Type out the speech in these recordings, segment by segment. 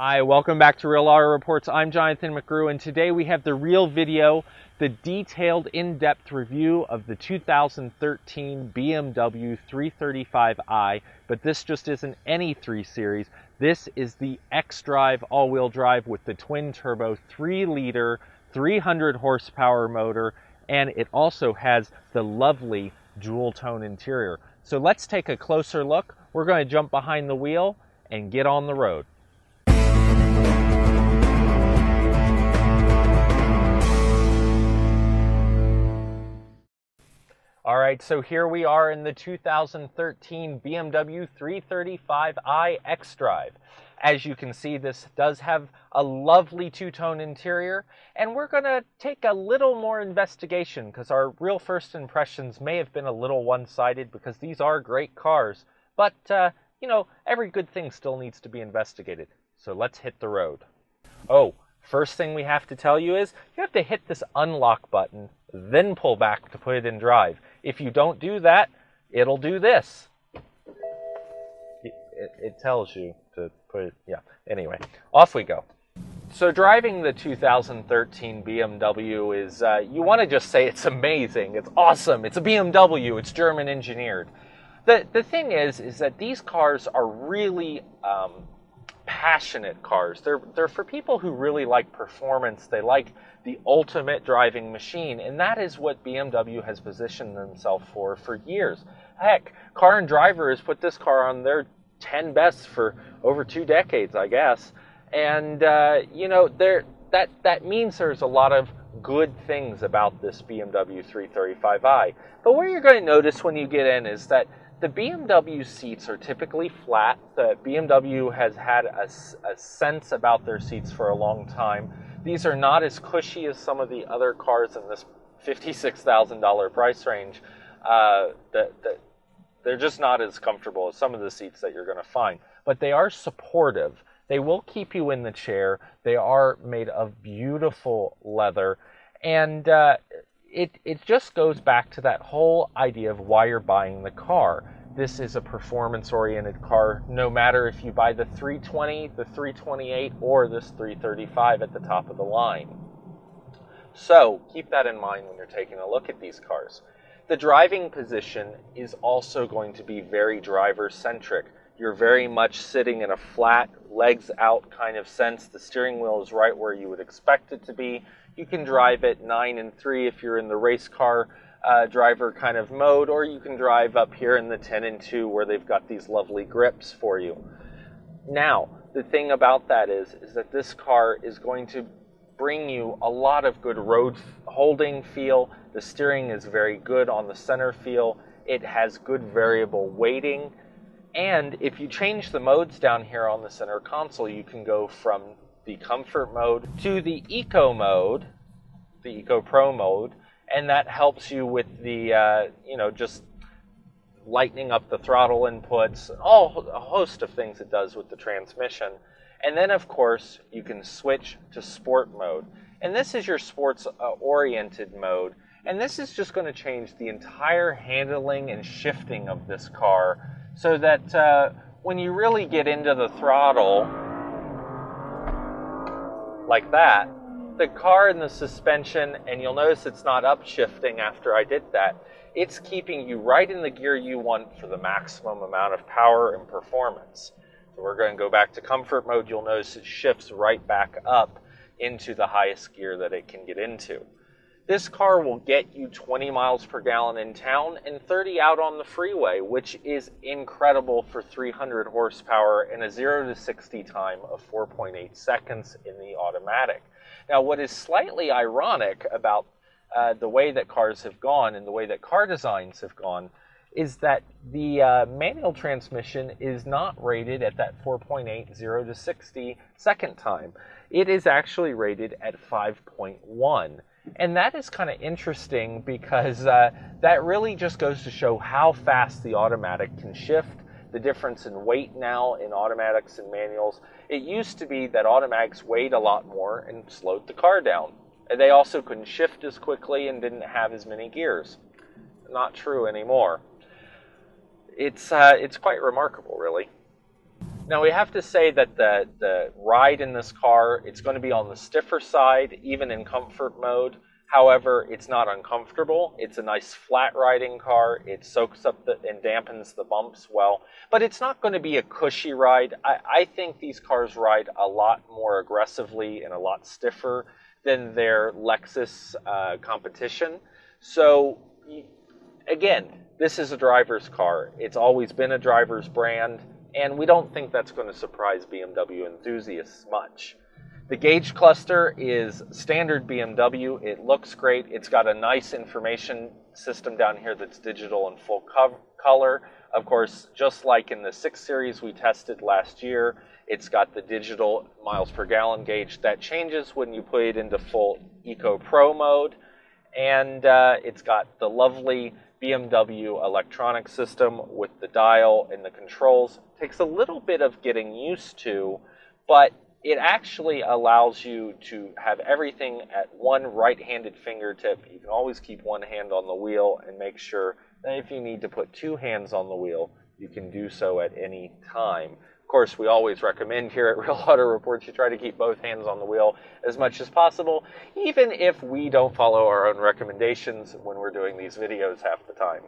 Hi, welcome back to Real Auto Reports. I'm Jonathan McGrew, and today we have the real video, the detailed in-depth review of the 2013 BMW 335i, but this just isn't any 3 Series. This is the X-Drive all-wheel drive with the twin-turbo 3-liter, 300 horsepower motor, and it also has the lovely dual-tone interior. So let's take a closer look. We're going to jump behind the wheel and get on the road. All right, so here we are in the 2013 BMW 335i X-Drive. As you can see, this does have a lovely two-tone interior, and we're going to take a little more investigation because our real first impressions may have been a little one-sided because these are great cars. But, you know, every good thing still needs to be investigated. So let's hit the road. Oh, first thing we have to tell you is you have to hit this unlock button, then pull back to put it in drive. If you don't do that, it'll do this. It tells you to put it, yeah. Anyway, off we go. So driving the 2013 BMW is, you want to just say it's amazing, it's awesome, it's a BMW, it's German engineered. The thing is that these cars are really passionate cars. They're for people who really like performance. They like the ultimate driving machine, and that is what BMW has positioned themselves for years. Heck, Car and Driver has put this car on their 10 best for over 2 decades, I guess. And you know, that means there's a lot of good things about this BMW 335i. But what you're going to notice when you get in is that the BMW seats are typically flat. The BMW has had a sense about their seats for a long time. These are not as cushy as some of the other cars in this $56,000 price range. They're just not as comfortable as some of the seats that you're going to find. But they are supportive. They will keep you in the chair. They are made of beautiful leather. And it just goes back to that whole idea of why you're buying the car. This is a performance-oriented car, no matter if you buy the 320, the 328, or this 335 at the top of the line. So keep that in mind when you're taking a look at these cars. The driving position is also going to be very driver-centric. You're very much sitting in a flat, legs out kind of sense. The steering wheel is right where you would expect it to be. You can drive it 9 and 3 if you're in the race car driver kind of mode, or you can drive up here in the 10 and 2 where they've got these lovely grips for you. Now, the thing about that is that this car is going to bring you a lot of good road holding feel. The steering is very good on the center feel. It has good variable weighting. And if you change the modes down here on the center console, you can go from the comfort mode to the eco mode, the eco pro mode, and that helps you with the, you know, just lightening up the throttle inputs, a host of things it does with the transmission. And then, of course, you can switch to sport mode. And this is your sports-oriented mode. And this is just going to change the entire handling and shifting of this car so that when you really get into the throttle, like that, the car and the suspension, and you'll notice it's not upshifting after I did that, it's keeping you right in the gear you want for the maximum amount of power and performance. So we're going to go back to comfort mode. You'll notice it shifts right back up into the highest gear that it can get into. This car will get you 20 miles per gallon in town and 30 out on the freeway, which is incredible for 300 horsepower and a 0 to 60 time of 4.8 seconds in the automatic. Now, what is slightly ironic about the way that cars have gone and the way that car designs have gone is that the manual transmission is not rated at that 4.8 0 to 60 second time. It is actually rated at 5.1. And that is kind of interesting because that really just goes to show how fast the automatic can shift, the difference in weight now in automatics and manuals. It used to be that automatics weighed a lot more and slowed the car down. And they also couldn't shift as quickly and didn't have as many gears. Not true anymore. It's quite remarkable, really. Now we have to say that the ride in this car, it's going to be on the stiffer side, even in comfort mode. However, it's not uncomfortable. It's a nice flat riding car. It soaks up and dampens the bumps well, but it's not going to be a cushy ride. I think these cars ride a lot more aggressively and a lot stiffer than their Lexus competition. So again, this is a driver's car. It's always been a driver's brand, and we don't think that's going to surprise BMW enthusiasts much. The gauge cluster is standard BMW. It looks great. It's got a nice information system down here that's digital and full color. Of course, just like in the 6 Series we tested last year, it's got the digital miles per gallon gauge that changes when you put it into full Eco Pro mode. And it's got the lovely BMW electronic system with the dial and the controls. Takes a little bit of getting used to, but it actually allows you to have everything at one right-handed fingertip. You can always keep one hand on the wheel and make sure that if you need to put 2 hands on the wheel, you can do so at any time. Of course, we always recommend here at Real Auto Reports you try to keep both hands on the wheel as much as possible, even if we don't follow our own recommendations when we're doing these videos half the time.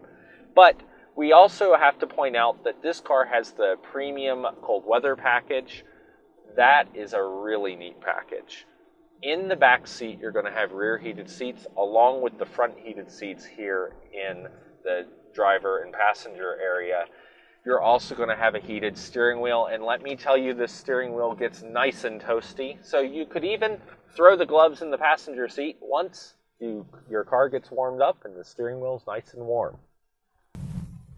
But we also have to point out that this car has the premium cold weather package. That is a really neat package. In the back seat, you're going to have rear heated seats along with the front heated seats here in the driver and passenger area. You're also going to have a heated steering wheel, and let me tell you, this steering wheel gets nice and toasty. So you could even throw the gloves in the passenger seat once your car gets warmed up and the steering wheel's nice and warm.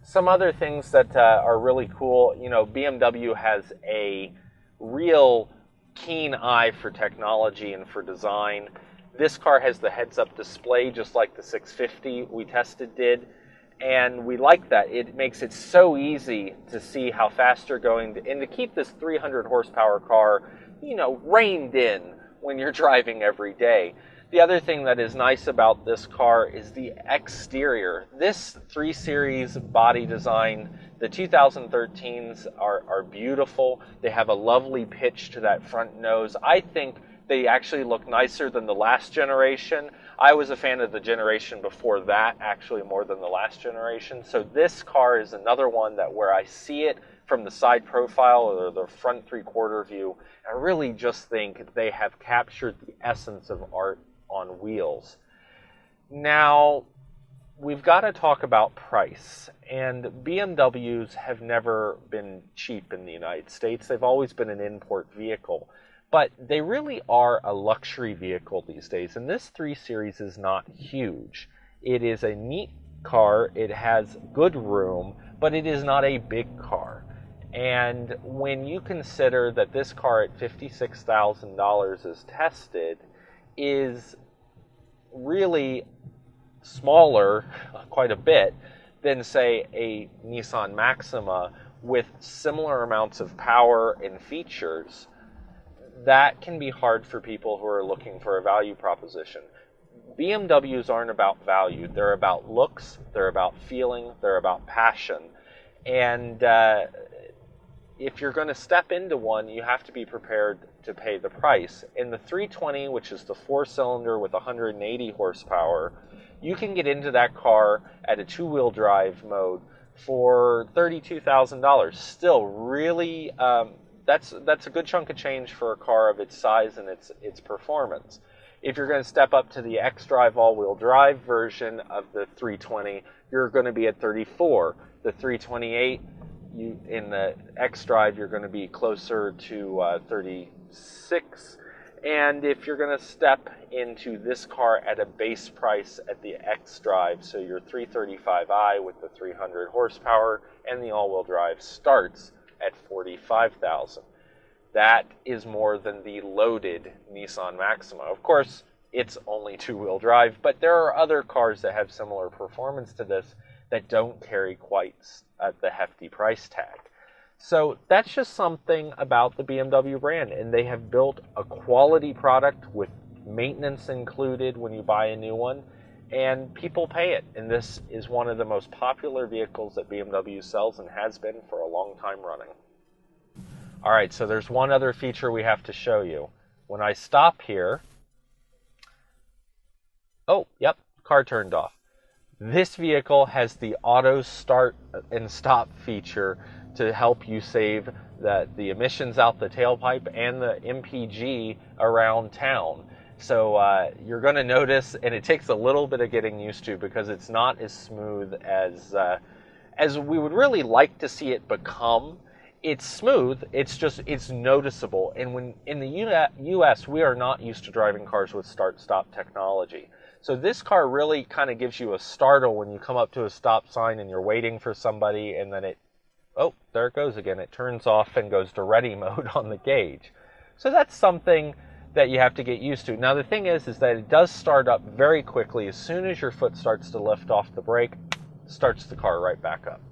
Some other things that are really cool, you know, BMW has a real keen eye for technology and for design. This car has the heads-up display just like the 650 we tested did, and we like that. It makes it so easy to see how fast you're going and to keep this 300 horsepower car, you know, reined in when you're driving every day. The other thing that is nice about this car is the exterior. This 3 Series body design, the 2013s are beautiful. They have a lovely pitch to that front nose. I think they actually look nicer than the last generation. I was a fan of the generation before that, actually more than the last generation. So this car is another one that where I see it from the side profile or the front 3/4 view, I really just think they have captured the essence of art on wheels. Now, we've got to talk about price, and BMWs have never been cheap in the United States. They've always been an import vehicle, but they really are a luxury vehicle these days, and this 3 Series is not huge. It is a neat car, it has good room, but it is not a big car. And when you consider that this car at $56,000 is tested, is really smaller quite a bit than, say, a Nissan Maxima with similar amounts of power and features, that can be hard for people who are looking for a value proposition. BMWs aren't about value. They're about looks, they're about feeling, they're about passion. And if you're going to step into one, you have to be prepared to pay the price. In the 320, which is the 4-cylinder with 180 horsepower, you can get into that car at a 2-wheel drive mode for $32,000. Still, really, that's a good chunk of change for a car of its size and its performance. If you're going to step up to the X-Drive all-wheel drive version of the 320, you're going to be at $34,000. The 328. In the X-Drive, you're going to be closer to $36,000. And if you're going to step into this car at a base price at the X-Drive, so your 335i with the 300 horsepower and the all-wheel drive starts at $45,000. That is more than the loaded Nissan Maxima. Of course, it's only 2-wheel drive, but there are other cars that have similar performance to this that don't carry quite the hefty price tag. So that's just something about the BMW brand, and they have built a quality product with maintenance included when you buy a new one, and people pay it. And this is one of the most popular vehicles that BMW sells and has been for a long time running. All right, so there's one other feature we have to show you. When I stop here, oh, yep, car turned off. This vehicle has the auto start and stop feature to help you save the emissions out the tailpipe and the MPG around town. So you're going to notice, and it takes a little bit of getting used to because it's not as smooth as we would really like to see it become. It's smooth, it's noticeable. And when in the US, we are not used to driving cars with start-stop technology. So this car really kind of gives you a startle when you come up to a stop sign and you're waiting for somebody, and then oh, there it goes again. It turns off and goes to ready mode on the gauge. So that's something that you have to get used to. Now the thing is that it does start up very quickly. As soon as your foot starts to lift off the brake, starts the car right back up.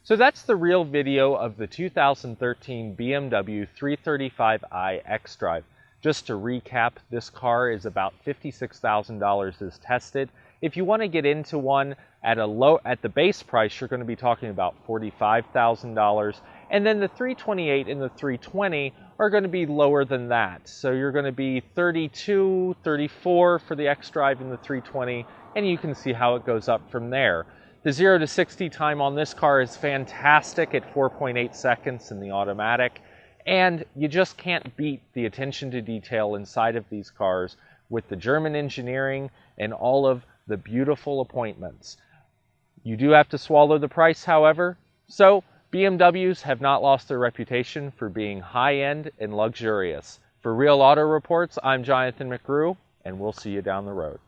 So that's the real video of the 2013 BMW 335i xDrive. Just to recap, this car is about $56,000 as tested. If you want to get into one at the base price, you're going to be talking about $45,000. And then the 328 and the 320 are going to be lower than that. So you're going to be $32,000, $34,000 for the xDrive and the 320, and you can see how it goes up from there. The 0 to 60 time on this car is fantastic at 4.8 seconds in the automatic, and you just can't beat the attention to detail inside of these cars with the German engineering and all of the beautiful appointments. You do have to swallow the price, however, so BMWs have not lost their reputation for being high-end and luxurious. For Real Auto Reports, I'm Jonathan McGrew, and we'll see you down the road.